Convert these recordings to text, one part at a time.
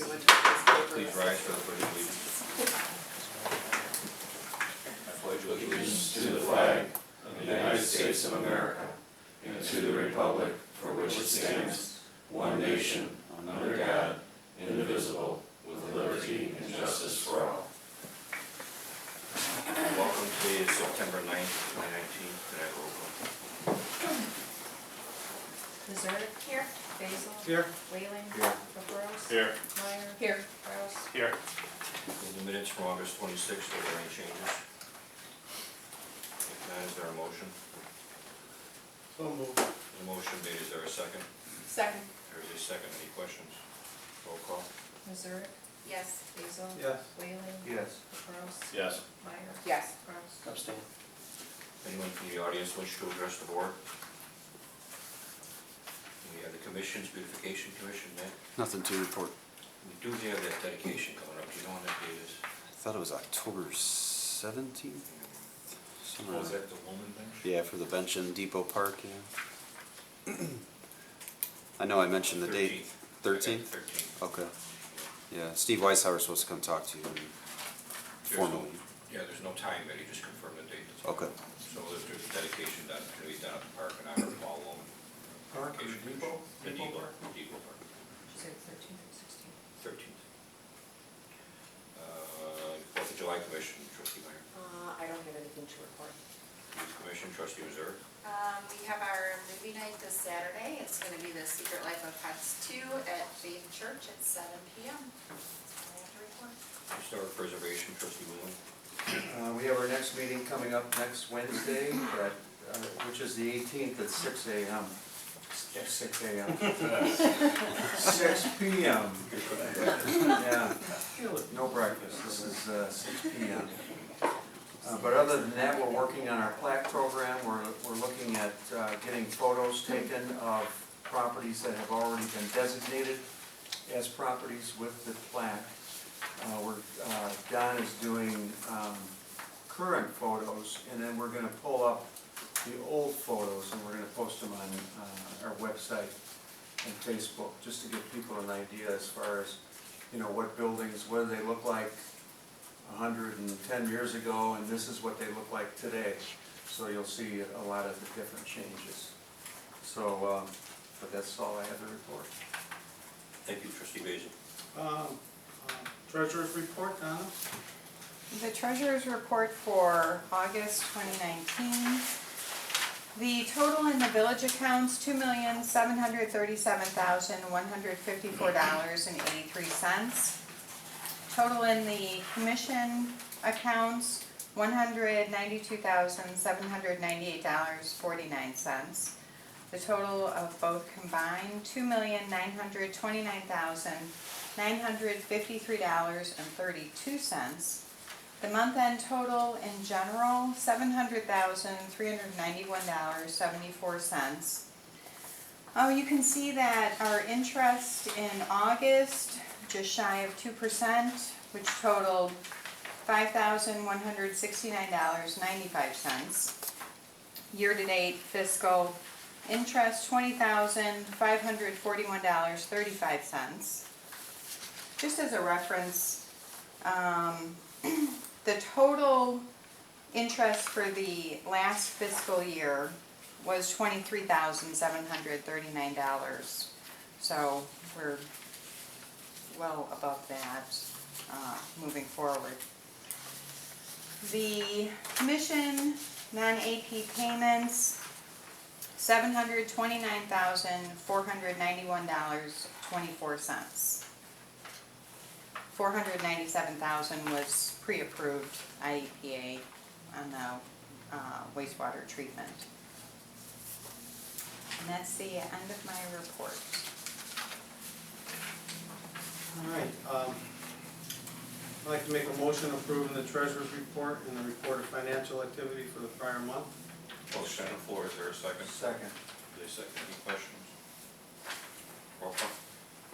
They went to the newspaper. Please rise for the pledge of allegiance. I pledge Allegiance to the flag of the United States of America and to the republic for which it stands, one nation, under God, indivisible, with liberty and justice for all. Welcome to September 9th, 2019. Can I have a roll call? Missouri. Here. Basil. Here. Whaling. Here. LaBrose. Here. Meyer. Here. Rouse. Here. In the minutes from August 26th, are there any changes? If not, is there a motion? So moved. The motion made, is there a second? Second. There is a second, any questions? Roll call. Missouri. Yes. Basil. Yes. Whaling. Yes. LaBrose. Yes. Meyer. Yes. Rouse. Abstain. Anyone from the audience wish to address the board? We have the commission's beautification commission, Matt. Nothing to report. We do have that dedication coming up. Do you know when that date is? I thought it was October 17th. Somewhere. Was that the woman bench? Yeah, for the bench in Depot Park, yeah. I know I mentioned the date. 13th? 13th. Okay. Yeah, Steve Weishauer was supposed to come talk to you formally. Yeah, there's no time yet, he just confirmed the date. That's all. Okay. So there's a dedication done, going to be done at the park in honor of Paul Woman. Park or Dedication Depot? commission. The Depot Depot, Park? Depot Park, She said 13th or 16th. 13th. 4th of July Commission, trustee Meyer. I don't have anything to report. Youth Commission, trustee Reserve. We have our movie night this Saturday. It's going to be The Secret Life of Pets 2 at Faith Church at 7 p.m. That's all I have to report. Historic Preservation, trustee Moon. We have our next meeting coming up next Wednesday, which is the 18th at 6 a.m. 6 a.m. 6 p.m. Yeah, no breakfast. This is 6 p.m. But other than that, we're working on our plaque program. We're looking at getting photos taken of properties that have already been designated as properties with the plaque. Don is doing current photos, and then we're going to pull up the old photos, and we're going to post them on our website and Facebook, just to give people an idea as far as, you know, what buildings, what do they look like 110 years ago, and this is what they look like today. So you'll see a lot of the different changes. So, but that's all I have to report. Thank you, trustee Basil. Treasurer's report, Donna? The treasurer's report for August 2019. The total in the village accounts, $2,737,154.83. Total in the commission accounts, $192,798.49. The total of both combined, $2,929,953.32. The month-end total in general, $700,391.74. Oh, you can see that our interest in August, just shy of 2%, which totaled $5,169.95. Year-to-date fiscal interest, $20,541.35. Just as a reference, the total interest for the last fiscal year was $23,739. So we're well above that moving forward. The commission non-AP payments, $729,491.24. $497,000 was pre-approved IEPA on the wastewater treatment. And that's the end of my report. All right. I'd like to make a motion approving the treasurer's report and the report of financial activity for the prior month. Motion on the floor, is there a second? Second. Is there a second, any questions? Roll call.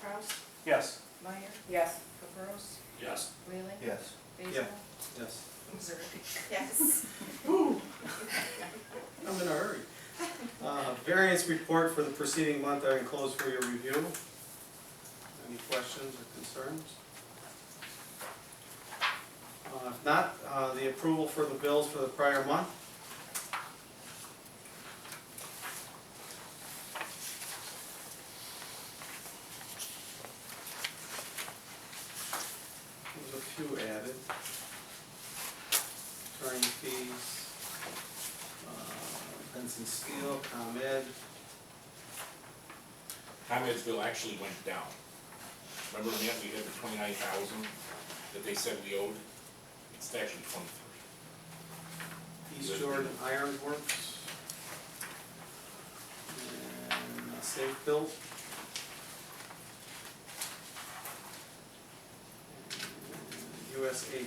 Rouse. Yes. Meyer. Yes. LaBrose. Yes. Whaling. Yes. Basil. Yeah. Yes. Missouri. Yes. I'm in a hurry. Variance report for the preceding month are enclosed for your review. Any questions or concerns? If not, the approval for the bills for the prior month. There's a few added. Attorney fees, Benson Steel, ComEd. ComEd's bill actually went down. Remember when we had the 29,000 that they said we owed? It's actually 23. East Jordan Iron Works. And Safe Built. And USA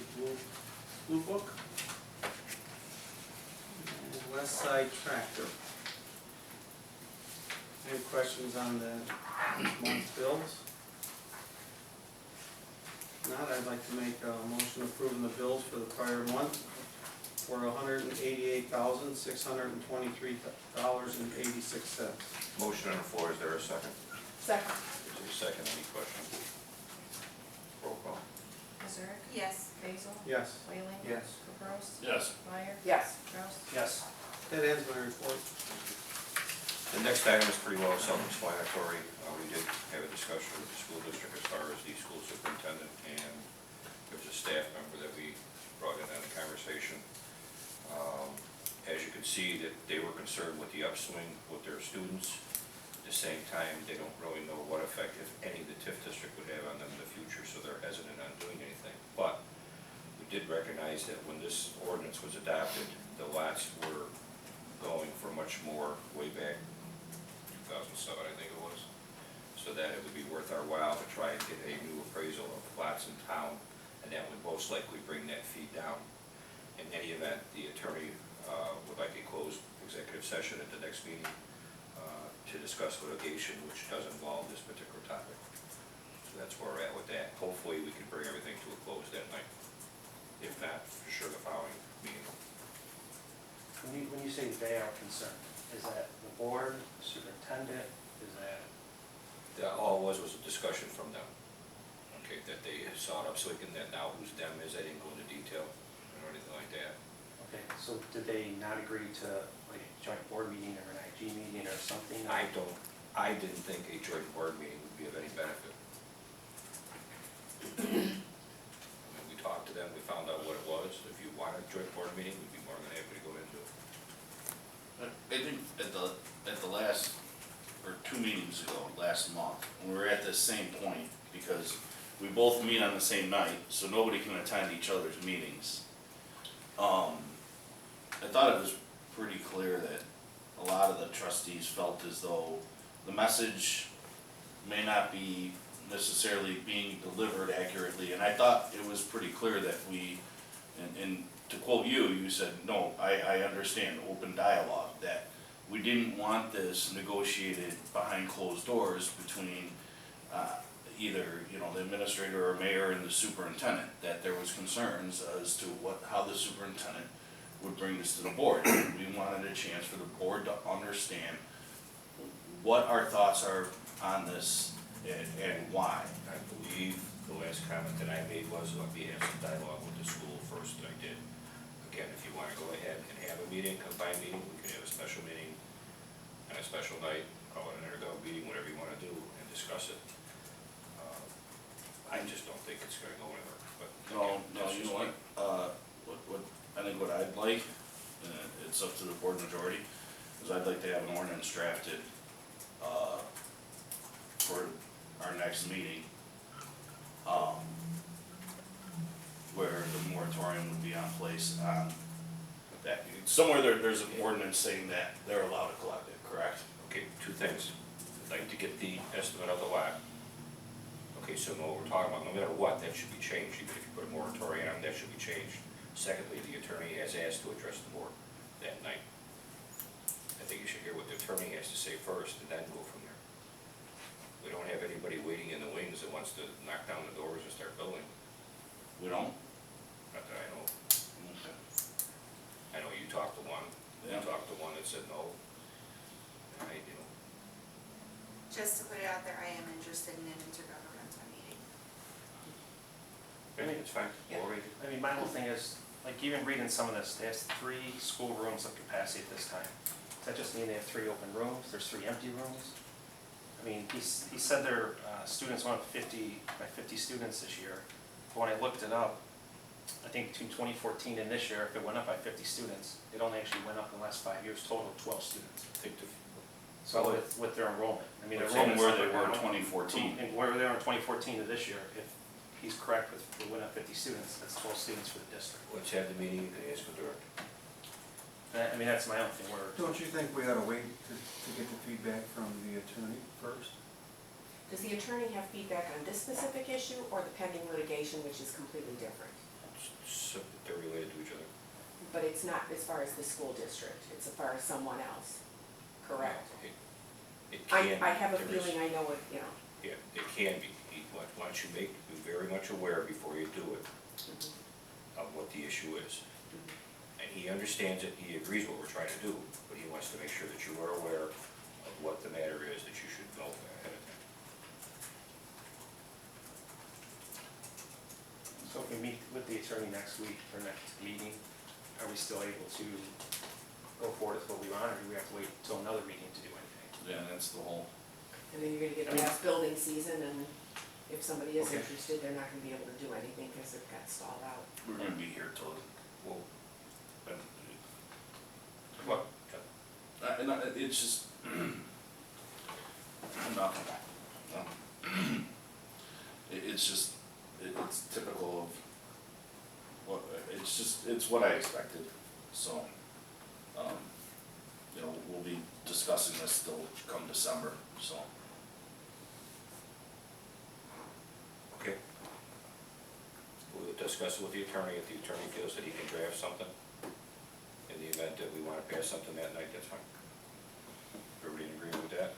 Blue Book. And West Side Tractor. Any questions on the month's bills? If not, I'd like to make a motion approving the bills for the prior month for $188,623.86. Motion on the floor, is there a second? Second. Is there a second, any questions? Roll call. Missouri? Yes. Basil? Yes, Whaling? Yes. Caprows? Yes. Meyer? Yes. Kraus? Yes. that ends my report. The next item is pretty well self-explanatory. We did have a discussion with the school district as far as the school superintendent, and there was a staff member that we brought in on the conversation. As you can see, that they were concerned with the upswing with their students. At the same time, they don't really know what effect, if any, the TIF district would have on them in the future, so they're hesitant on doing anything. But we did recognize that when this ordinance was adopted, the lots were going for much more way back 2007, I think it was, so that it would be worth our while to try and get a new appraisal of lots in town, and that would most likely bring that fee down. In any event, the attorney would like a closed executive session at the next meeting to discuss litigation, which does involve this particular topic. So that's where we're at with that. Hopefully, we can bring everything to a close that night. If not, for sure the following meeting. When you say they are concerned, is that the board, the superintendent, is that? All it was a discussion from them. Okay, that they saw it up, so we can, that now whose them is, I didn't go into detail or anything like that. Okay, so did they not agree to like a joint board meeting or an IG meeting or something? I didn't think a joint board meeting would be of any benefit. When we talked to them, we found out what it was. If you want a joint board meeting, we'd be more than happy to go into it. I think at the last, or 2 meetings ago, last month, we were at this same point, because we both meet on the same night, so nobody can attend each other's meetings. I thought it was pretty clear that a lot of the trustees felt as though the message may not be necessarily being delivered accurately, and I thought it was pretty clear that we, and to quote you, you said, no, I understand, open dialogue, that we didn't want this negotiated behind closed doors between either, the administrator or mayor and the superintendent, that there was concerns as to how the superintendent would bring this to the board. We wanted a chance for the board to understand what our thoughts are on this and why. I believe the last comment that I made was, let me have some dialogue with the school first, and I did. Again, if you want to go ahead and have a meeting, combined meeting, we can have a special meeting and a special night, call it an intergo meeting, whatever you want to do, and discuss it. I just don't think it's going to go anywhere, but. No, again, that's you just know me. what, I think what I'd like, it's up to the board majority, is I'd like to have an ordinance drafted, for our next meeting, where the moratorium would be on place on that. Somewhere there's an ordinance saying that they're allowed to collect it, correct? Okay, 2 things. I'd like to get the estimate of the lot. Okay, so know what we're talking about, no matter what, that should be changed, even if you put a moratorium on, that should be changed. Secondly, the attorney has asked to address the board that night. I think you should hear what the attorney has to say first, and then go from there. We don't have anybody waiting in the wings that wants to knock down the doors and start building, We don't? not that I know. Okay. I know you talked to one, you Yeah. talked to one that said no. Just to put it out there, I am interested in an intergovernmental Okay, it's fine. Yeah. We'll read it. I mean, my whole thing is, like even reading some of this, they have 3 school rooms of capacity at this time. Does that just mean they have 3 open rooms? There's 3 empty rooms? I mean, he said their students went up 50 students this year. But when I looked it up, I think between 2014 and this year, if it went up by 50 students, it only actually went up in the last 5 years, total of 12 students. I think So with their enrollment, I mean, their From enrollment's where up they right were in now. 2014. And where they are in 2014 to this year, if he's correct with, we went up 50 students, that's 12 students for the district. let's have the meeting, you can ask the director. I mean, that's my own thing, where, Don't you think we ought to wait to get the feedback from the attorney first? Does the attorney have feedback on this specific issue or the pending litigation, which is completely different? They're related to each other. But it's not as far as the school district, it's as far as someone else, correct? It can. I have a there is- feeling I know what, you know. Yeah, it can be. Once you make, be very much aware before you do it of what the issue is. And he understands it, he agrees what we're trying to do, but he wants to make sure that you are aware of what the matter is that you should know ahead of time. so if we meet with the attorney next week, or next meeting, are we still able to go forward with what we want, or do we have to wait until another meeting to do anything? Yeah, that's the whole, And then you're gonna get past building season, and if somebody is Okay. interested, they're not gonna be able to do anything because they've got stalled out. we're gonna be here till, Well, but, what? and it's just, nothing. It's just, it's typical of what, it's what I expected, so, you know, we'll be discussing this still come December, so. Okay. We'll discuss it with the attorney. If the attorney feels that he can draft something, in the event that we want to pass something that night, that's fine. Everybody in agreement with that?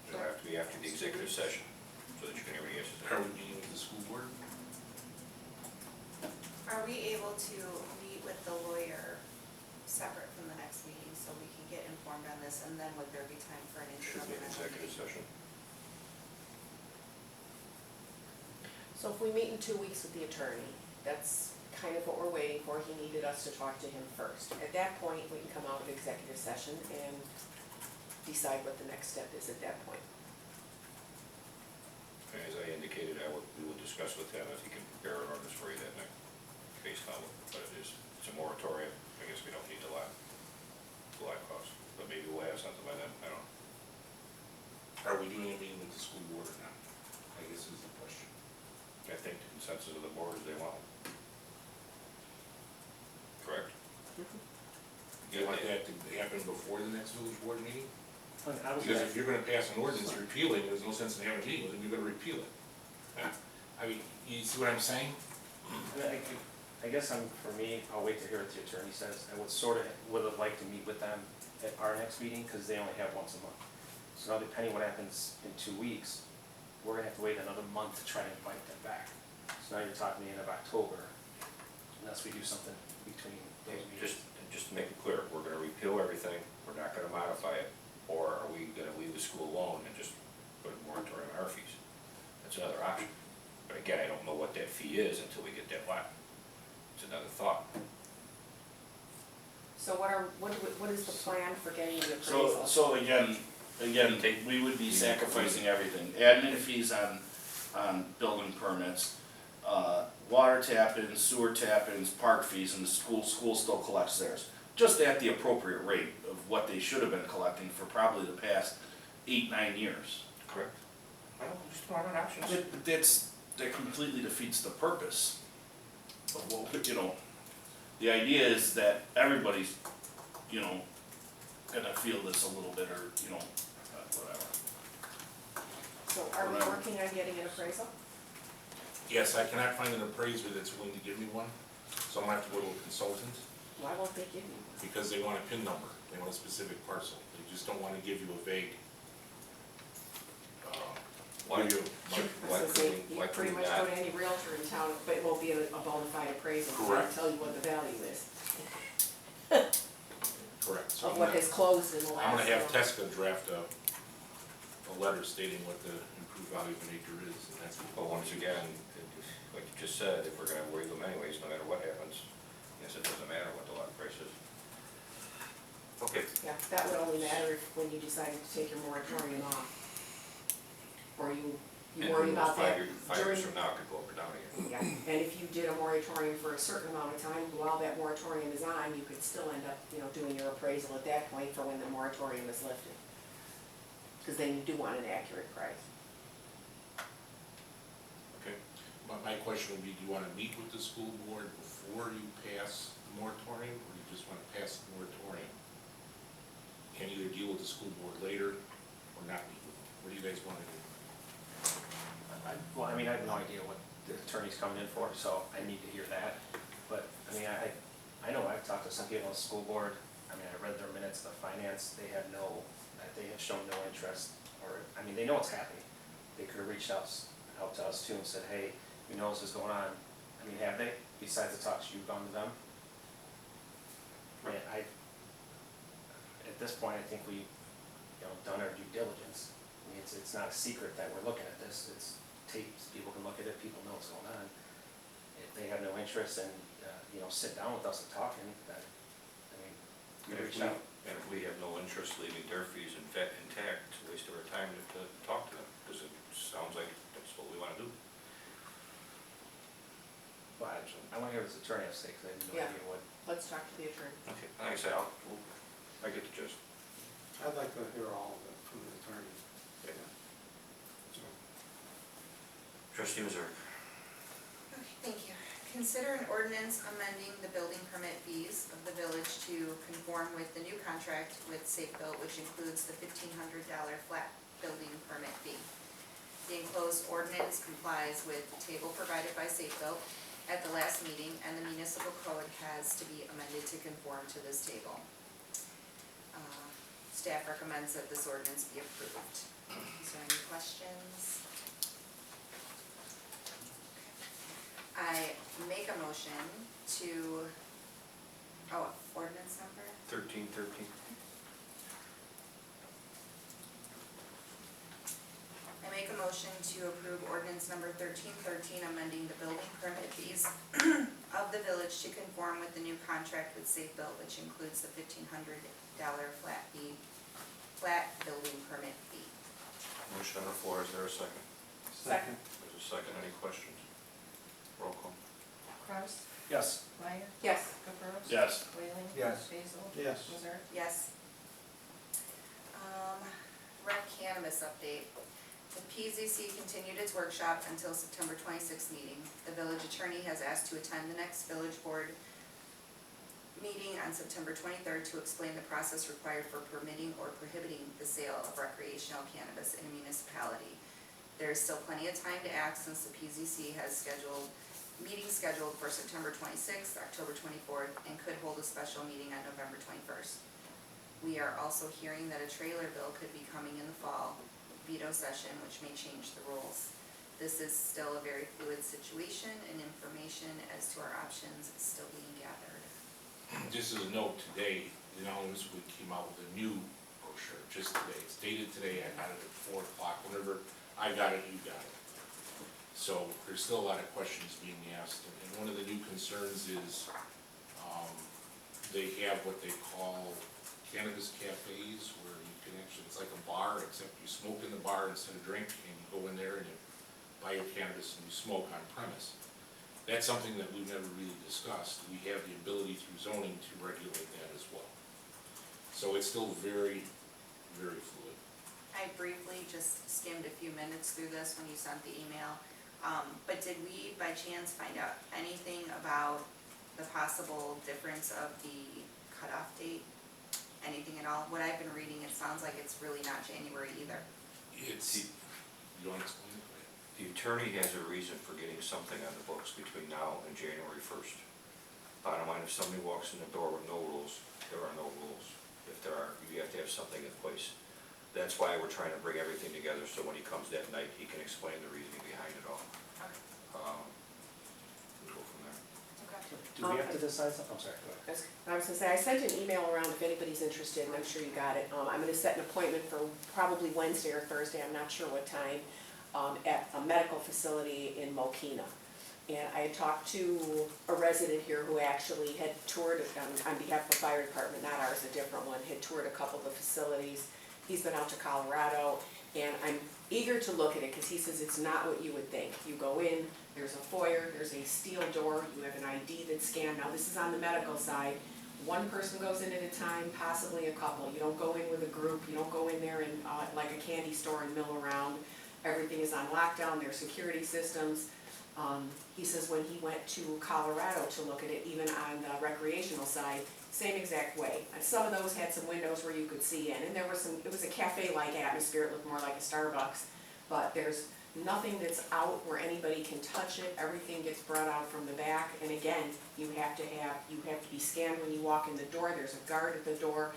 It'll have to be after the executive session, so that you can hear what he has to say. Are we meeting with the school board? Are we able to meet with the lawyer separate from the next meeting so we can get informed on this, and then would there be time for an Should be an intergovernmental executive meeting? session. So if we meet in 2 weeks with the attorney, that's kind of what we're waiting for. He needed us to talk to him first. At that point, we can come out with executive session and decide what the next step is at that point. And as I indicated, we will discuss with him if he can prepare an ordinance for you that night, based on what it is. It's a moratorium. I guess we don't need the lot cost, but maybe we'll have something by then. I don't know. Are we doing a meeting with the school board or not? I guess is the question. I think the consensus of the board is they want it. Correct? Do you want that to happen before the next village board meeting? I was Because if you're gonna pass an ordinance repealing, there's no sense in having a meeting with them, you're gonna repeal it. I mean, you see what I'm saying? I guess for me, I'll wait to hear what the attorney says. I would have liked to meet with them at our next meeting, because they only have once a month. So now depending what happens in 2 weeks, we're gonna have to wait another month to try to invite them back. So now you're talking the end of October, unless we do something between those meetings. Just to make it clear, we're gonna repeal everything, we're not gonna modify it, or are we gonna leave the school alone and just put a moratorium on our fees? That's another option. But again, I don't know what that fee is until we get that lot. It's another thought. So what is the plan for getting the appraisal? So again, we would be sacrificing everything, admin fees on building permits, water tap-ins, sewer tap-ins, park fees, and the school still collects theirs. Just at the appropriate rate of what they should have been collecting for probably the past 8-9 years. Correct. Well, just throwing out options. That completely defeats the purpose of what, you know, the idea is that everybody's, you know, gonna feel this a little bit, or, you know, whatever. So are we working on getting an appraisal? Yes, I cannot find an appraiser that's willing to give me one, so I'm gonna have to go to a consultant, Why won't they give you one? because they want a PIN number, they want a specific parcel, they just don't wanna give you a vague. Why give you Why I was could gonna say, we- you why pretty could we much not? go to any realtor in town, but it won't be a bona fide appraisal, it's Correct. gonna tell you what the value is Correct. So of I'm what gonna- has closed in the last. I'm gonna have Tesca draft a letter stating what the improved value of an acre is, and that's what. But once again, like just said, if we're gonna waive them anyways, no matter what happens, yes, it doesn't matter what the lot price is. Okay, Yeah, that would only matter if, when you decided to take your moratorium off. Or you and worry who knows, about that 5 years during. from now, it could go up or down again. Yeah, and if you did a moratorium for a certain amount of time, while that moratorium is on, you could still end up, doing your appraisal at that point for when the moratorium is lifted. Because then you do want an accurate price. Okay, My question would be, do you wanna meet with the school board before you pass the moratorium, or do you just wanna pass the moratorium? And either deal with the school board later, or not meet with them? What do you guys wanna do? Well, I mean, I have no idea what the attorney's coming in for, so I need to hear that. But, I mean, I know I've talked to some people on the school board, I mean, I read their minutes, the finance, they have shown no interest, or, I mean, they know what's happening. They could have reached out to us too and said, hey, we know this is going on. I mean, have they, besides the talks you've gone to them? At this point, I think we, done our due diligence. I mean, it's not a secret that we're looking at this, it's tapes, people can look at it, people know what's going on. If they have no interest in, sit down with us and talking, then, I mean, and we if reach out. we have no interest leaving their fees intact, it's a waste of our time to talk to them, because it sounds like that's what we wanna do. But I want to hear what this attorney has to say, because I have no Yeah. idea what. Let's talk to the attorney. Okay, like I said, I get the gist. I'd like to hear all of it from the attorney. Yeah. Trustee Missouri. Okay, thank you. Consider an ordinance amending the building permit fees of the village to conform with the new contract with Safe Built, which includes the $1,500 flat building permit fee. The enclosed ordinance complies with the table provided by Safe Built at the last meeting, and the municipal code has to be amended to conform to this table. Staff recommends that this ordinance be approved. Is there any questions? I make a motion to, ordinance number? 1313. I make a motion to approve ordinance number 1313, amending the building permit fees of the village to conform with the new contract with Safe Built, which includes the $1,500 flat building permit fee. Motion on the floor, is there a second? Second. There's a second, any questions? Roll call. Kraus? Yes. Meyer? Yes. Caprows? Yes. Whaling? Yes. Basil? Yes. Mazer? Yes. Rec cannabis update. The PZC continued its workshop until September 26th meeting. The village attorney has asked to attend the next village board meeting on September 23rd to explain the process required for permitting or prohibiting the sale of recreational cannabis in a municipality. There is still plenty of time to act since the PZC has meetings scheduled for September 26th, October 24th, and could hold a special meeting on November 21st. We are also hearing that a trailer bill could be coming in the fall veto session, which may change the rules. This is still a very fluid situation, and information as to our options is still being gathered. Just as a note, today, the Anonymous Week came out with a new brochure, just today. It's dated today, I got it at 4 o'clock, whenever I got it, you got it. So there's still a lot of questions being asked, and one of the new concerns is, they have what they call cannabis cafes, where you can actually, it's like a bar, except you smoke in the bar instead of drink, and you go in there and you buy your cannabis and you smoke on premise. That's something that we've never really discussed. We have the ability through zoning to regulate that as well. So it's still very, very fluid. I briefly just skimmed a few minutes through this when you sent the email, but did we by chance find out anything about the possible difference of the cutoff date? Anything at all? What I've been reading, it sounds like it's really not January either. It's, you want to explain it? The attorney has a reason for getting something on the books between now and January 1st. Bottom line, if somebody walks in the door with no rules, there are no rules. If there are, you have to have something in place. That's why we're trying to bring everything together, so when he comes that night, he can explain the reasoning behind it all. Okay. We'll go from there. Okay. Do we have to decide something? I'm sorry, go ahead. I was gonna say, I sent an email around if anybody's interested, and I'm sure you got it. I'm gonna set an appointment for probably Wednesday or Thursday, I'm not sure what time, at a medical facility in Mokina And I had talked to a resident here who actually had toured, on behalf of the fire department, not ours, a different one, had toured a couple of the facilities. He's been out to Colorado, and I'm eager to look at it, because he says it's not what you would think. You go in, there's a foyer, there's a steel door, you have an ID that's scanned. Now, this is on the medical side. One person goes in at a time, possibly a couple. You don't go in with a group, you don't go in there and, like a candy store and mill around. Everything is on lockdown, there's security systems. He says when he went to Colorado to look at it, even on the recreational side, same exact way. And some of those had some windows where you could see in, and there was some, it was a cafe-like atmosphere, it looked more like a Starbucks, but there's nothing that's out where anybody can touch it, everything gets brought out from the back, and again, you have to be scanned when you walk in the door, there's a guard at the door.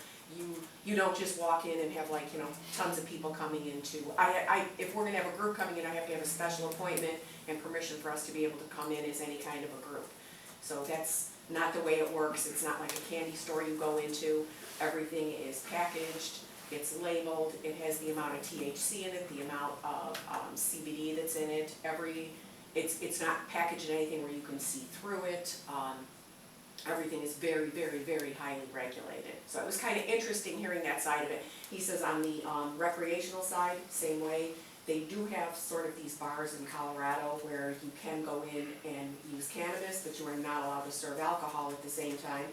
You don't just walk in and have like, tons of people coming into, if we're gonna have a group coming in, I have to have a special appointment and permission for us to be able to come in as any kind of a group. So that's not the way it works, it's not like a candy store you go into, everything is packaged, it's labeled, it has the amount of THC in it, the amount of CBD that's in it, it's not packaged in anything where you can see through it. Everything is very, very, very highly regulated. So it was kind of interesting hearing that side of it. He says on the recreational side, same way, they do have sort of these bars in Colorado where you can go in and use cannabis, but you are not allowed to serve alcohol at the same time.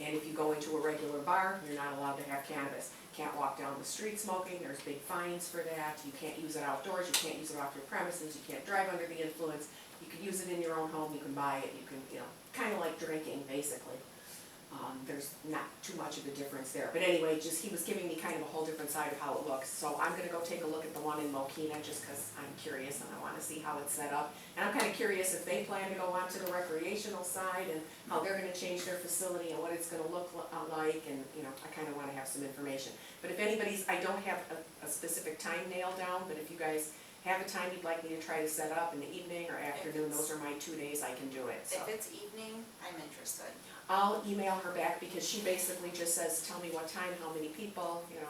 And if you go into a regular bar, you're not allowed to have cannabis. Can't walk down the street smoking, there's big fines for that. You can't use it outdoors, you can't use it off your premises, you can't drive under the influence. You can use it in your own home, you can buy it, you can, kind of like drinking, basically. There's not too much of a difference there. But anyway, just he was giving me kind of a whole different side of how it looks. So I'm gonna go take a look at the one in Mokina, just because I'm curious and I wanna see how it's set up. And I'm kind of curious if they plan to go on to the recreational side and how they're gonna change their facility and what it's gonna look like, and, I kind of wanna have some information. But if anybody's, I don't have a specific time nailed down, but if you guys have a time you'd like me to try to set up in the evening or afternoon, those are my 2 days I can do it, so. If it's evening, I'm interested. I'll email her back because she basically just says, tell me what time, how many people, and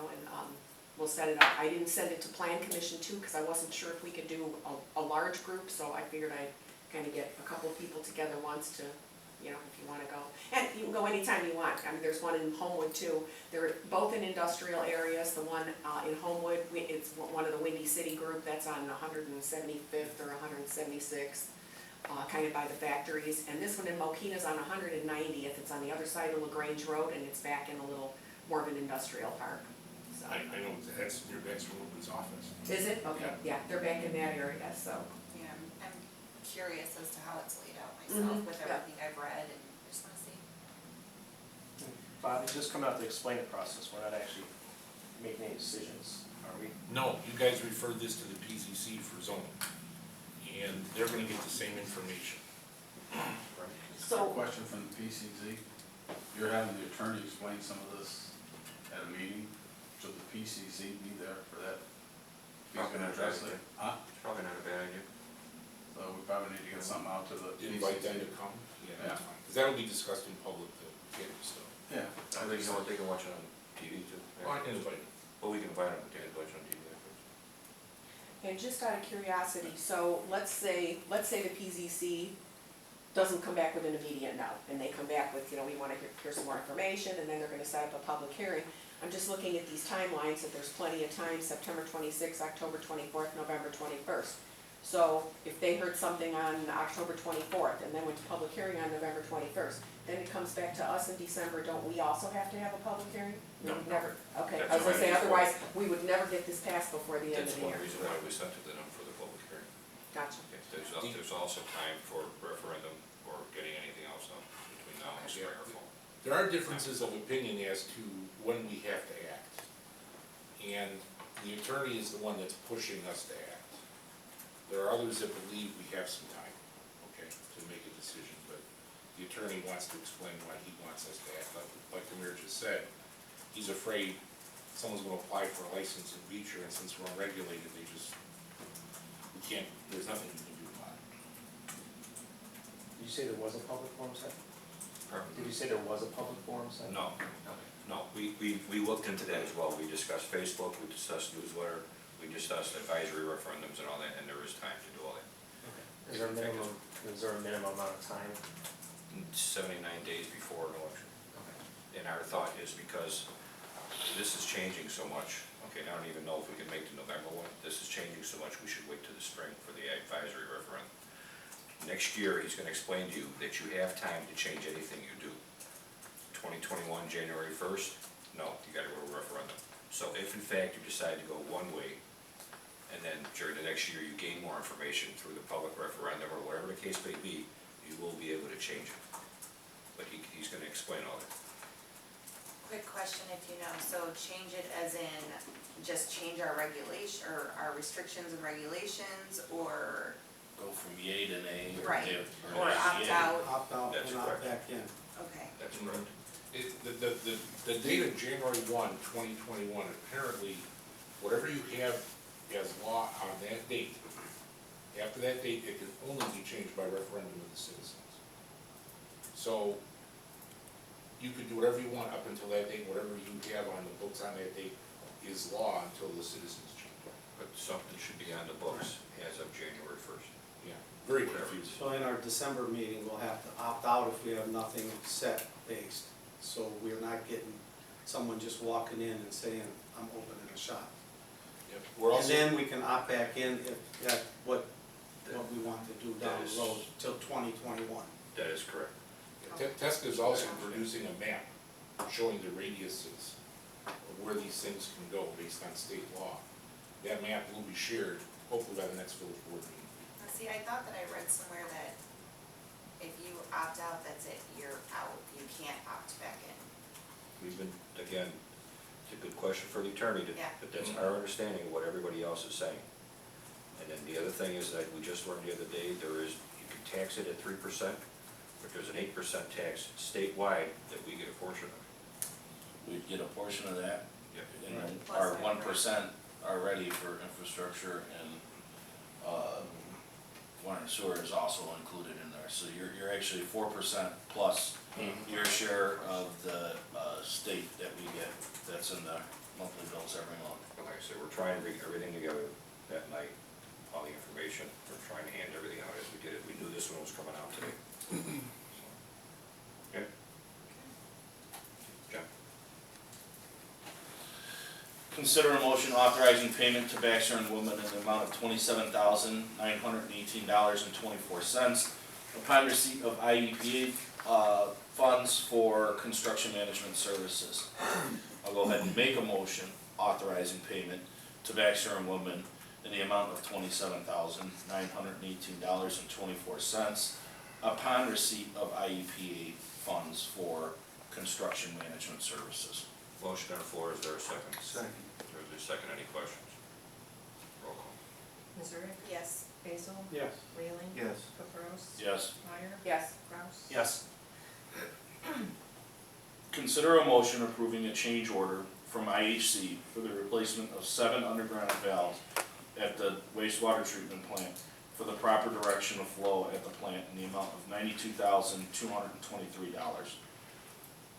we'll set it up. I didn't send it to Plan Commission too, because I wasn't sure if we could do a large group, so I figured I'd kind of get a couple of people together once to, if you want to go. And you can go anytime you want. I mean, there's one in Homewood too. They're both in industrial areas. The one in Homewood, it's one of the Windy City group that's on 175th or 176th. Kind of by the factories, and this one in Mokina's on 190th, it's on the other side of LaGrange Road, and it's back in a little more of an industrial park. So. I know that's near Ruben's office. Is it? Okay, yeah, they're back in that area, so. Yeah, I'm curious as to how it's laid out myself with everything I've read, and just wanna see. Bob, you just come out to explain the process, we're not actually making any decisions, are we? No, you guys referred this to the PZC for zoning, and they're gonna get the same information. So, Question from the PCZ, you're having the attorney explain some of this at a meeting, should the PCC be there for that? Probably not a bad idea. Huh? It's probably not a bad idea. So we probably need to get something out to the Invite them PCC. to come, yeah, Yeah. that's fine, because that'll be discussed in public, the cannabis stuff. Yeah. I think they can watch it on TV too. Well, I can invite them. Well, we can invite them to watch on TV afterwards. and just out of curiosity, so let's say the PZC doesn't come back with an immediate no, and they come back with, we want to hear some more information, and then they're going to set up a public hearing. I'm just looking at these timelines, that there's plenty of time, September 26th, October 24th, November 21st. So if they heard something on October 24th and then went to public hearing on November 21st, then it comes back to us in December, don't we also have to have a public hearing? We No. would never, okay, That's I was gonna why say, it's- otherwise, we would never get this passed before the end That's of the one year. reason why we sent it to them for the public hearing. Gotcha. There's also time for referendum or getting anything else done between now and spring or fall. There are differences of opinion as to when we have to act. And the attorney is the one that's pushing us to act. There are others that believe we have some time, okay, to make a decision, but the attorney wants to explain why he wants us to act. Like the mayor just said, he's afraid someone's gonna apply for a license in Beecher, and since we're unregulated, there's nothing you can do about it. Did you say there was a public forum set? Pardon? Did you say there was a public forum set? No, we looked into that as well. We discussed Facebook, we discussed newsletter, we discussed advisory referendums and all that, and there is time to do all that. Is there a minimum Is there a minimum amount of time? 79 days before an election. And our thought is because this is changing so much, okay, I don't even know if we can make the November one, this is changing so much, we should wait till the spring for the advisory referendum. Next year, he's gonna explain to you that you have time to change anything you do. 2021, January 1st, no, you gotta go to referendum. So if in fact you decide to go one way, and then during the next year you gain more information through the public referendum or whatever the case may be, you will be able to change it. But he's gonna explain all that. Quick question if you know, so change it as in just change our regulation, or our restrictions and regulations, or, Go from yay to nay, or Right. nay, or nay to opt yay. out? Opt out That's and opt correct. back in. Okay. That's correct. The date of January 1, 2021, apparently, whatever you have as law on that date, after that date, it can only be changed by referendum of the citizens. So, you could do whatever you want up until that date, whatever you have on the books on that date is law until the citizens change it. But something should be on the books as of January 1st. Yeah, very Whatever. confusing. So in our December meeting, we'll have to opt out if we have nothing set based. So we're not getting someone just walking in and saying, I'm opening a shop. Yep. We're And also, then we can opt back in if that's what we want to do down the road till 2021. That is correct. Teska's also producing a map showing the radiuses of where these things can go based on state law. That map will be shared, hopefully by the next village board meeting. Now, see, I thought that I read somewhere that if you opt out, that's it, you're out, you can't opt back in. We've been, again, it's a good question for the attorney, Yeah. but that's our understanding of what everybody else is saying. And then the other thing is that we just learned the other day, you can tax it at 3%, but there's an 8% tax statewide that we get a portion of. We'd get a portion of that, Yep. and then Plus our that, 1% already for infrastructure and, water and sewer is also included in there. So you're actually 4% plus your share of the, state that we get, that's in the monthly bills every month. But like I said, we're trying to bring everything together that night, all the information, we're trying to hand everything out as we did it. We knew this one was coming out today. Okay? John? Consider a motion authorizing payment to Baxter and Woodman in the amount of $27,918.24 upon receipt of IEPA funds for construction management services. I'll go ahead and make a motion authorizing payment to Baxter and Woodman in the amount of $27,918.24 upon receipt of IEPA funds for construction management services. Motion on the floor, is there a second? Second. Is there a second, any questions? Roll call. Missouri? Yes. Basil? Yes. Whaling? Yes. Caprows? Yes. Meyer? Yes. Kraus? Yes. Consider a motion approving a change order from IHC for the replacement of 7 underground valves at the wastewater treatment plant for the proper direction of flow at the plant in the amount of $92,223.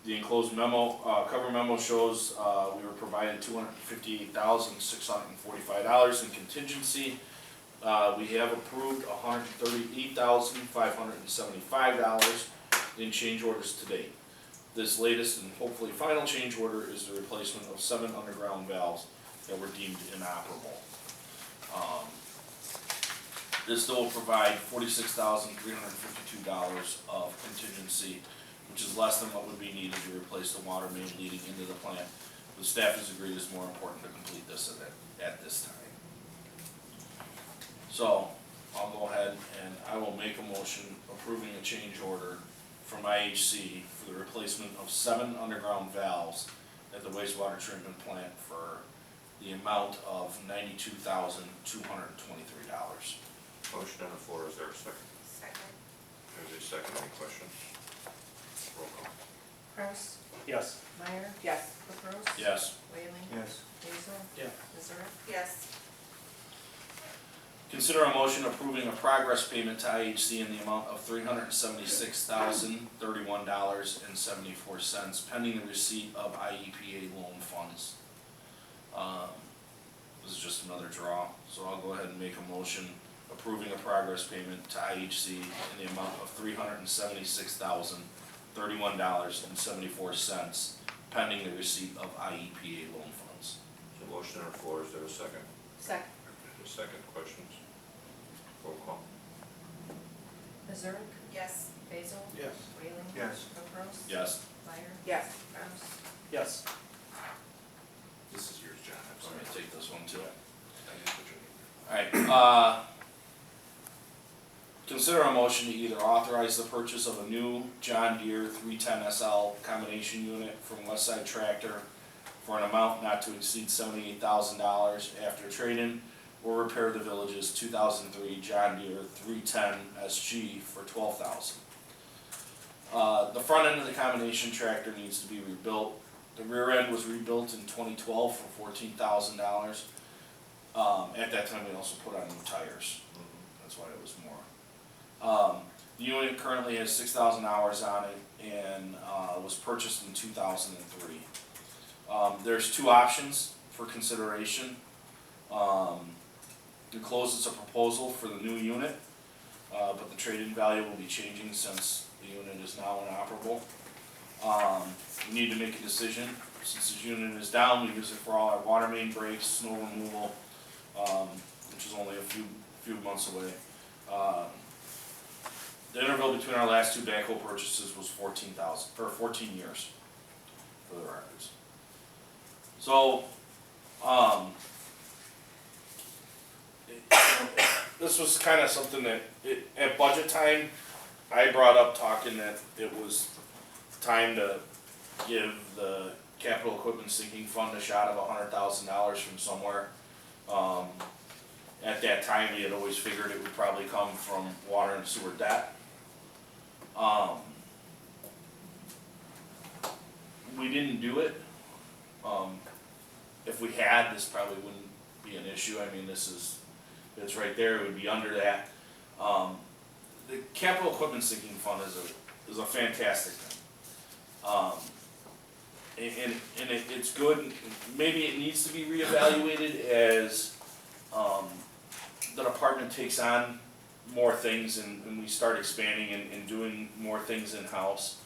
The enclosed memo, cover memo shows, we were provided $258,645 in contingency. We have approved $138,575 in change orders to date. This latest and hopefully final change order is the replacement of 7 underground valves that were deemed inoperable. This will provide $46,352 of contingency, which is less than what would be needed to replace the water main leading into the plant. The staff has agreed it's more important to complete this at this time. So, I'll go ahead and I will make a motion approving a change order from IHC for the replacement of 7 underground valves at the wastewater treatment plant for the amount of $92,223. Motion on the floor, is there a second? Second. There's a second, any questions? Roll call. Kraus? Yes. Meyer? Yes. Caprows? Yes. Whaling? Yes. Basil? Yeah. Missouri? Yes. Consider a motion approving a progress payment to IHC in the amount of $376,031.74 pending the receipt of IEPA loan funds. This is just another draw, so I'll go ahead and make a motion approving a progress payment to IHC in the amount of $376,031.74, pending the receipt of IEPA loan funds. So motion on the floor, is there a second? Second. A second, questions? Roll call. Missouri? Yes. Basil? Yes. Whaling? Yes. Capros? Yes. Meyer? Yes. Kraus? Yes. This is yours, John, I'm So I'm sorry. gonna take this one too. I didn't put your name Alright, consider a motion to either authorize the purchase of a new John Deere 310 SL combination unit from Westside Tractor for an amount not to exceed $78,000 after trade-in, or repair the village's 2003 John Deere 310 SG for $12,000. The front end of the combination tractor needs to be rebuilt. The rear end was rebuilt in 2012 for $14,000. At that time, we also put on new tires. That's why it was more. The unit currently has 6,000 hours on it and was purchased in 2003. There's two options for consideration. Enclosed is a proposal for the new unit, but the trade-in value will be changing since the unit is now inoperable. We need to make a decision. Since this unit is down, we use it for all our water main breaks, snow removal, which is only a few months away. The interval between our last two backhoe purchases was 14 years for the records. So, this was kind of something that, at budget time, I brought up talking that it was time to give the capital equipment sinking fund a shot of $100,000 from somewhere. At that time, we had always figured it would probably come from water and sewer debt. We didn't do it. If we had, this probably wouldn't be an issue. I mean, it's right there, it would be under that. The capital equipment sinking fund is a fantastic thing. And it's good. Maybe it needs to be reevaluated as the department takes on more things and we start expanding and doing more things in-house.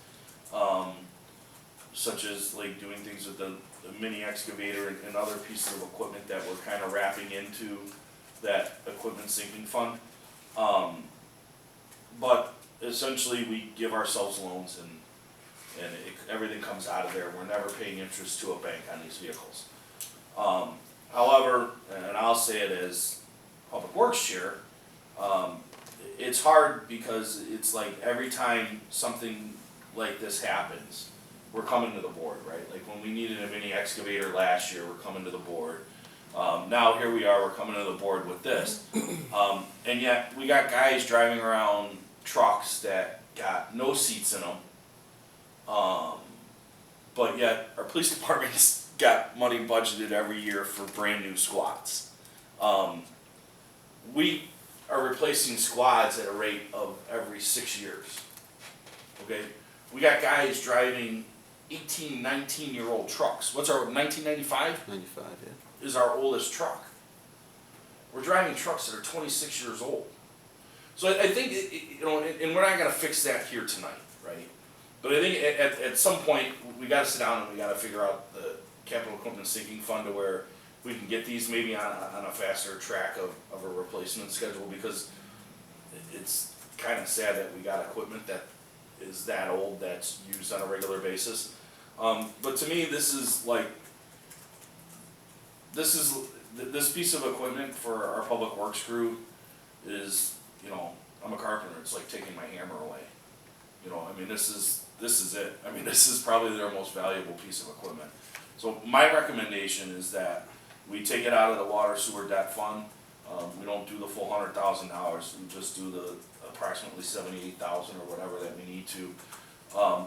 Such as like doing things with the mini excavator and other pieces of equipment that we're kind of wrapping into that equipment sinking fund. But essentially we give ourselves loans and everything comes out of there. We're never paying interest to a bank on these vehicles. However, and I'll say it as Public Works Chair, it's hard because it's like every time something like this happens, we're coming to the board, right? Like when we needed a mini excavator last year, we're coming to the board. Now here we are, we're coming to the board with this. And yet we got guys driving around trucks that got no seats in them. But yet our police department's got money budgeted every year for brand new squads. We are replacing squads at a rate of every 6 years. Okay? We got guys driving 18, 19-year-old trucks. What's our 1995? 95, yeah. Is our oldest truck. We're driving trucks that are 26 years old. So I think, and we're not gonna fix that here tonight, right? But I think at some point, we gotta sit down and we gotta figure out the capital equipment sinking fund to where we can get these maybe on a faster track of a replacement schedule, because it's kind of sad that we got equipment that is that old that's used on a regular basis. But to me, this piece of equipment for our public works crew is, I'm a carpenter, it's like taking my hammer away. I mean, this is it. I mean, this is probably their most valuable piece of equipment. So my recommendation is that we take it out of the water sewer debt fund. We don't do the full $100,000, we just do the approximately $78,000 or whatever that we need to.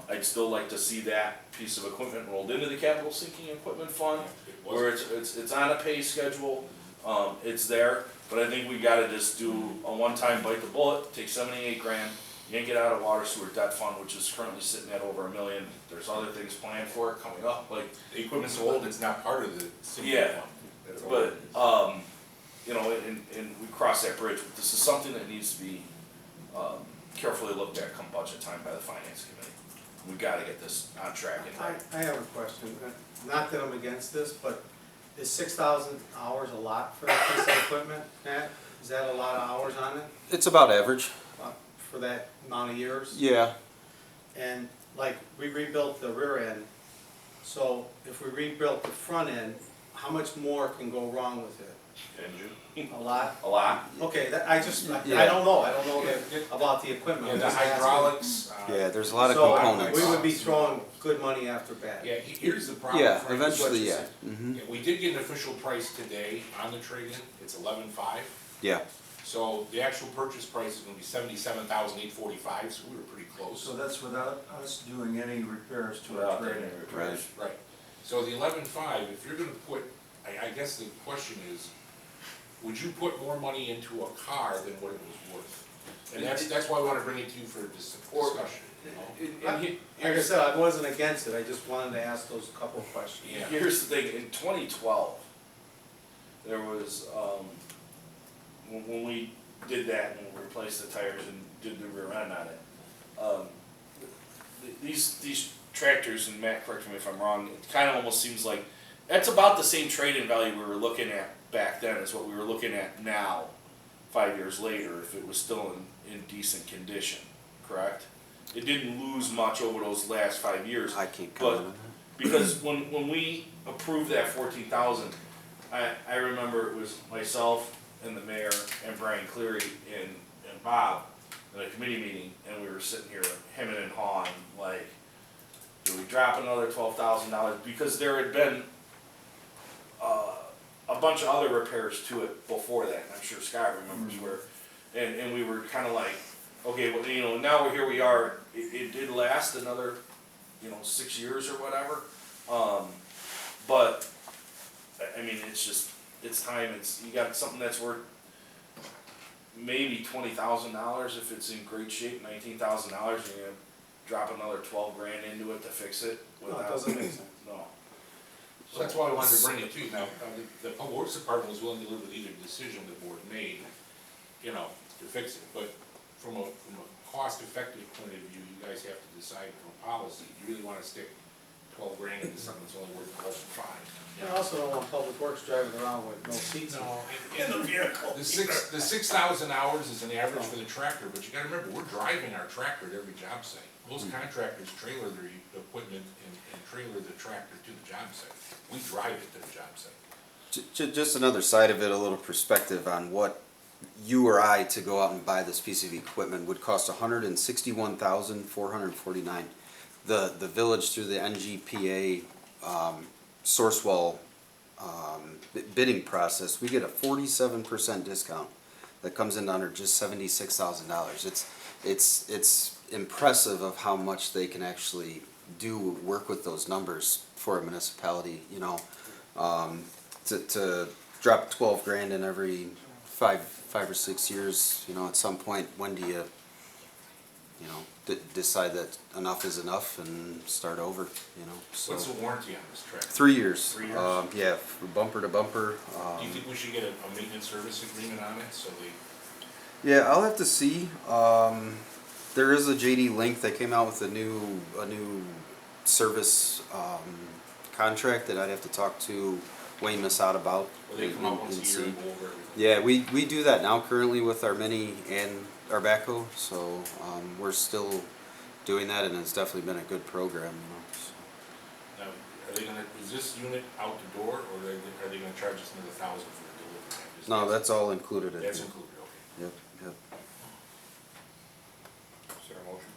I'd still like to see that piece of equipment rolled into the capital sinking equipment fund, where it's on a pay schedule, it's there, but I think we gotta just do a one-time bite the bullet, take 78 grand, yank it out of water sewer debt fund, which is currently sitting at over $1 million. There's other things planned for it coming up, like, The equipment's old, it's not part of the sinking Yeah. fund. That's all but, it is. you know, and we cross that bridge, but this is something that needs to be, carefully looked at come budget time by the finance committee. We gotta get this on track and right. I have a question, not that I'm against this, but is 6,000 hours a lot for that piece of equipment, Matt? Is that a lot of hours on it, It's about average. for that amount of years? Yeah. And like, we rebuilt the rear end, so if we rebuilt the front end, how much more can go wrong with it? A lot? A lot. Okay, that, I don't know, about the equipment. Yeah, I'm the just asking. hydraulics. Yeah, there's a lot of So, components. we would be throwing good money after bad. Yeah, here's the problem. Yeah, Frank, is what eventually, you yeah. said. Mhm. Yeah, we did get an official price today on the trade-in, it's 11.5. Yeah. So the actual purchase price is gonna be 77,845, so we were pretty close. So that's without us doing any repairs to Without our doing training. any repairs. Right, so the 11.5, if you're gonna put, I guess the question is, would you put more money into a car than what it was worth? And that's why I wanna bring it to you for this discussion, you know? Like I said, I wasn't against it, I just wanted to ask those couple of questions. Yeah. Here's the thing, in 2012, there was, when we did that and replaced the tires and did the rear end on it, these tractors, and Matt, correct me if I'm wrong, it kinda almost seems like, that's about the same trade-in value we were looking at back then as what we were looking at now, 5 years later, if it was still in decent condition, correct? It didn't lose much over those last 5 years. I can't But- comment on that. Because when we approved that 14,000, I remember it was myself and the mayor and Brian Cleary and Bob in a committee meeting, and we were sitting here hemming and hawing, like, do we drop another $12,000? Because there had been a bunch of other repairs to it before that, and I'm sure Scott remembers where, and we were kinda like, okay, well, you know, now here we are, it did last another, 6 years or whatever, but, I mean, it's time, you got something that's worth maybe $20,000 if it's in great shape, $19,000, you're gonna drop another 12 grand into it to fix it No, it without. doesn't make sense. No. So that's why I wanted to bring it to you. Now, the Public Works Department was willing to live with either decision the board made, to fix it. But from a cost-effective point of view, you guys have to decide from policy, you really wanna stick 12 grand into something that's only worth less than 5. I also don't want Public Works driving around with no seats in. No, in the vehicle. The 6,000 hours is an average for the tractor, but you gotta remember, we're driving our tractor at every job site. Most contractors trailer their equipment and trailer the tractor to the job site. We drive it to the job site. Just another side of it, a little perspective on what you or I to go out and buy this piece of equipment would cost $161,449. The village through the NGPA Sourcewell bidding process, we get a 47% discount that comes in under just $76,000. It's impressive of how much they can actually do work with those numbers for a municipality, to drop 12 grand in every five or 6 years, at some point, when do you, decide that enough is enough and start over, so. What's the warranty on this tractor? 3 years. 3 years? Yeah, bumper to bumper. Do you think we should get a maintenance service agreement on it, so they, Yeah, I'll have to see. There is a JD Link that came out with a new service contract that I'd have to talk to Wayne Massad about. or they come out once a year see. and go over everything? Yeah, we do that now currently with our Mini and our backhoe, so we're still doing that, and it's definitely been a good program. So. Now, is this unit out the door, or are they gonna charge us another $1,000 for the delivery? No, that's all included in That's here. included, okay. Yep, yep. Is there a motion?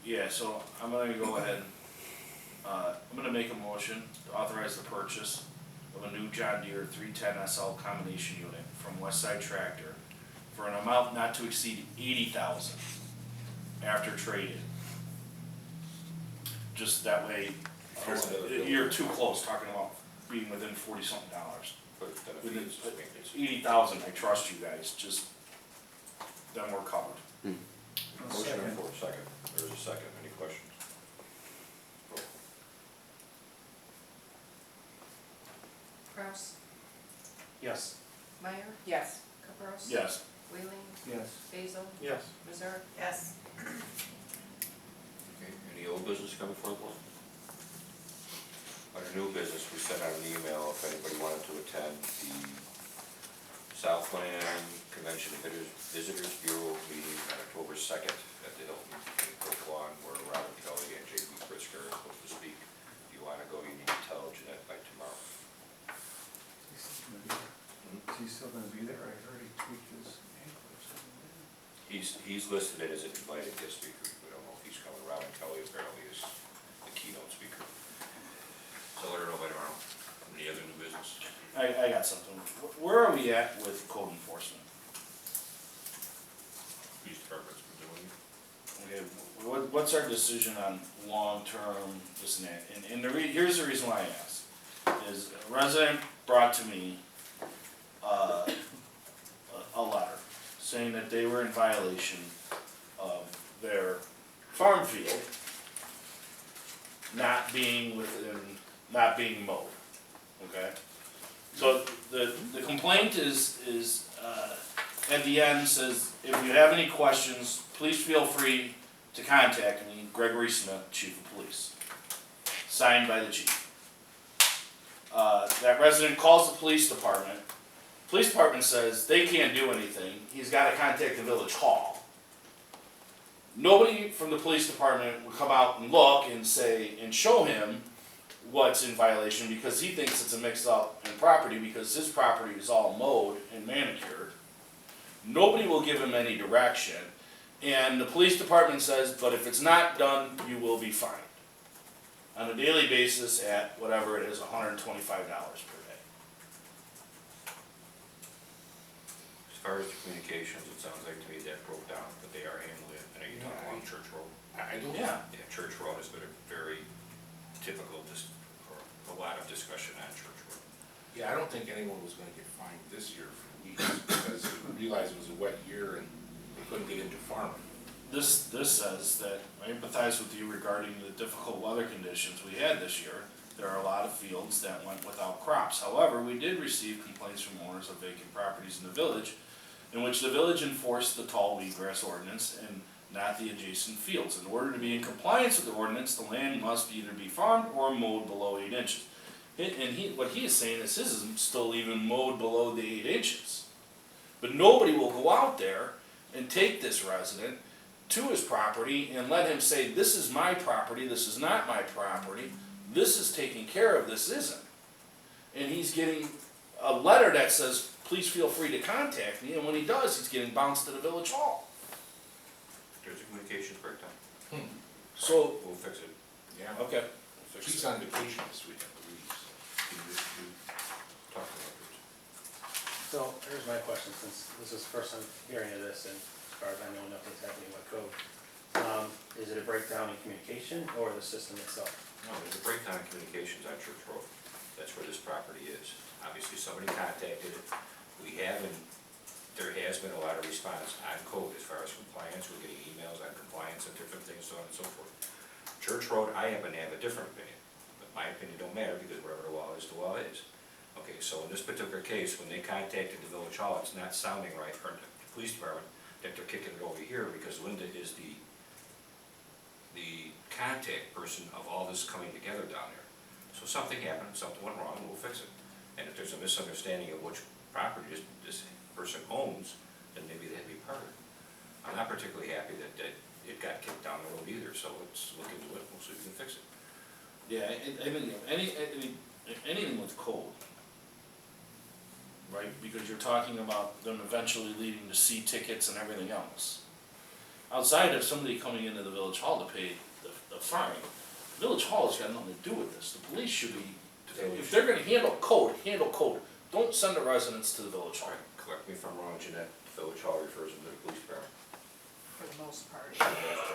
Yeah, so I'm gonna go ahead, I'm gonna make a motion to authorize the purchase of a new John Deere 310 SL combination unit from Westside Tractor for an amount not to exceed $80,000 after trade-in. Just that way, Here's another bill. you're too close, talking about being within $40-something. But then if Within you- it's 80,000, I trust you guys, just, then we're covered. Motion and for a second. There's a second. Any questions? Kraus, Yes. Meyer, Yes. Caprows. Yes. Wheeling, Yes. Basil, Yes. Missouri. Yes. Okay, any old business coming for the board? Under new business, we sent out an email if anybody wanted to attend the Southland Convention Visitors Bureau meeting on October 2nd at the Hilton in Brookline, where Robert Kelly and J.B. Pritzker are supposed to speak. If you want to go, you need to tell Jeanette by tomorrow. Is he still gonna be there? I heard he tweaked his ankle or something. He's listed as an invited guest speaker. We don't know if he's coming. Robert Kelly apparently is the keynote speaker. So let her know by tomorrow. Any other new business? I got something. Where are we at with code enforcement? Police department's been doing it. Okay, what's our decision on long-term this and that? And here's the reason why I asked, is a resident brought to me, a letter saying that they were in violation of their farm field not being mowed, okay? So the complaint is, at the end says, if you have any questions, please feel free to contact me, Gregory Smith, Chief of Police. Signed by the chief. That resident calls the police department. Police department says they can't do anything, he's gotta contact the village hall. Nobody from the police department will come out and look and say, and show him what's in violation, because he thinks it's a mix-up in property, because his property is all mowed and manicured. Nobody will give him any direction, and the police department says, but if it's not done, you will be fined. On a daily basis at whatever it is, $125 per day. As far as the communications, it sounds like to me that broke down, but they are handling it. I know you're talking about Church Road. I don't. Yeah. Yeah, Church Road has been a very typical, or a lot of discussion on Church Road. Yeah, I don't think anyone was gonna get fined this year for weeds, because they realized it was a wet year and they couldn't get into farming. This says that I empathize with you regarding the difficult weather conditions we had this year. There are a lot of fields that went without crops. However, we did receive complaints from owners of vacant properties in the village, in which the village enforced the tall wheatgrass ordinance and not the adjacent fields. In order to be in compliance with the ordinance, the land must either be farmed or mowed below 8 inches. What he is saying is his is still even mowed below the 8 inches. But nobody will go out there and take this resident to his property and let him say, this is my property, this is not my property, this is taken care of, this isn't. And he's getting a letter that says, please feel free to contact me, and when he does, he's getting bounced to the village hall. There's a communications breakdown. So, We'll fix it. Yeah. okay. She's on vacation this week, I believe, so. You talk about it. So here's my question, since this is the first time hearing of this, and as far as I know, nothing's happening with code. Is it a breakdown in communication or the system itself? No, there's a breakdown in communications on Church Road. That's where this property is. Obviously, somebody contacted it. There has been a lot of response on code as far as compliance. We're getting emails on compliance and different things, so on and so forth. Church Road, I happen to have a different opinion, but my opinion don't matter because whatever the law is. Okay, so in this particular case, when they contacted the village hall, it's not sounding right, or the police department, that they're kicking it over here because Linda is the contact person of all this coming together down there. So something happened, something went wrong, and we'll fix it. And if there's a misunderstanding of which property this person owns, then maybe they had to be part of it. I'm not particularly happy that it got kicked down the road either, so let's look into it, we'll see if we can fix it. Yeah, I mean, anything with code, right? Because you're talking about them eventually leading to C tickets and everything else. Outside of somebody coming into the village hall to pay the fine, village hall has got nothing to do with this. The police should be, if they're gonna handle code, handle code. Don't send the residents to the village hall. Correct me if I'm wrong, Jeanette, village hall refers them to the police department. For the most part.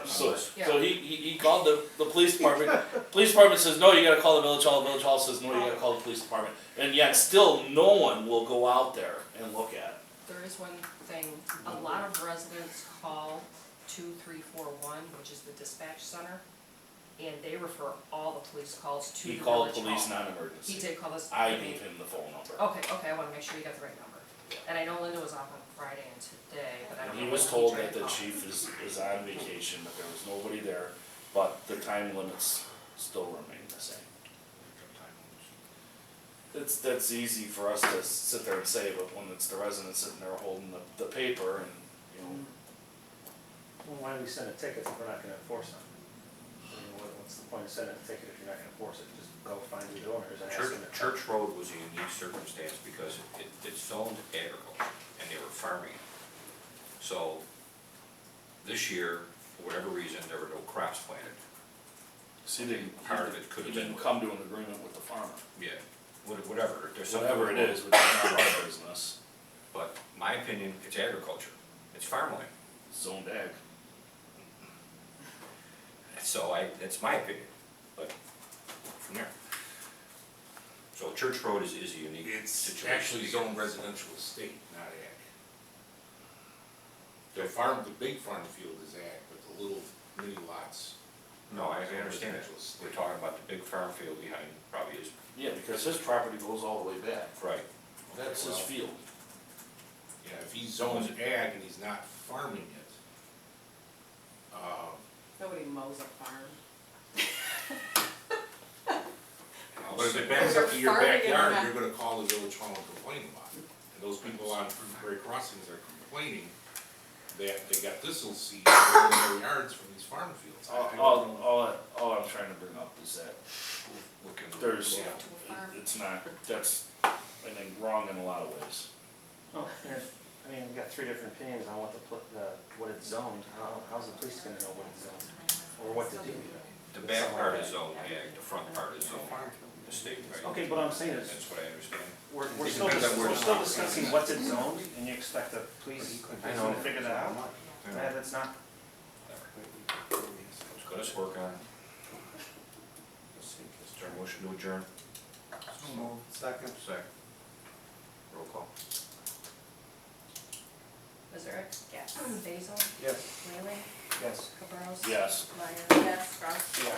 So he called the police department, police department says, no, you gotta call the village hall says, no, you gotta call the police department. And yet still, no one will go out there and look at it. There is one thing, a lot of residents call 2341, which is the dispatch center, and they refer all the police calls to the He village called hall. police non-emergency. He did call us. I gave him the phone number. Okay, I wanna make sure you got the right number. And I know Linda was off on Friday and today, but I don't know. He was when told tried that to the call. chief is on vacation, that there was nobody there, but the time limits still remain the same. That's easy for us to sit there and say, but when it's the resident sitting there holding the paper and, you know, Well, why do we send a ticket if we're not gonna enforce them? I mean, what's the point of sending a ticket if you're not gonna enforce it? Just go find the owners and ask them to. Church Road was a unique circumstance because it's zoned agriculture and they were farming. So this year, for whatever reason, there were no crops planted. see, they, Part of it could he have been, didn't come to an agreement with the farmer. yeah, whatever, there's something. Whatever it is, which is not our business, But my opinion, it's agriculture, it's farmland. zoned ag. So that's my opinion, but from there. So Church Road is a unique It's situation. actually zoned residential estate, not ag. The big farm field is ag, but the little mini lots. No, I understand it. Residential estate. We're talking about the big farm field behind probably is, Yeah, because his property goes all the way back. right. That's his field. Yeah, if he's zoned ag and he's not farming it, Nobody mows a farm. but if it backs up to your Farming and backyard, not- you're gonna call the village hall and complain about it. And those people on Fruitberry Crossings are complaining that they got thistle seed growing in their yards from these farm fields. I don't know. All I'm trying to bring up is that Look into it. there's, To a farm. it's not, that's, I think, wrong in a lot of ways. Oh, I mean, we got three different opinions on what it's zoned. How's the police gonna know what it's zoned? Or what to do? The back part is zoned ag, the front part is zoned estate, right? Okay, but I'm saying is, That's what I understand. we're It still, depends on where we're it's still zoned. discussing what's it zoned, and you expect the police I know. to figure that out? Yeah, that's not, Let us work on it. Is there a motion to adjourn? Second. Second. Roll call. Missouri? Yes. Basil? Yes. Whaling? Yes. Caprows? Yes. Meyer? Yes. Ross? yeah.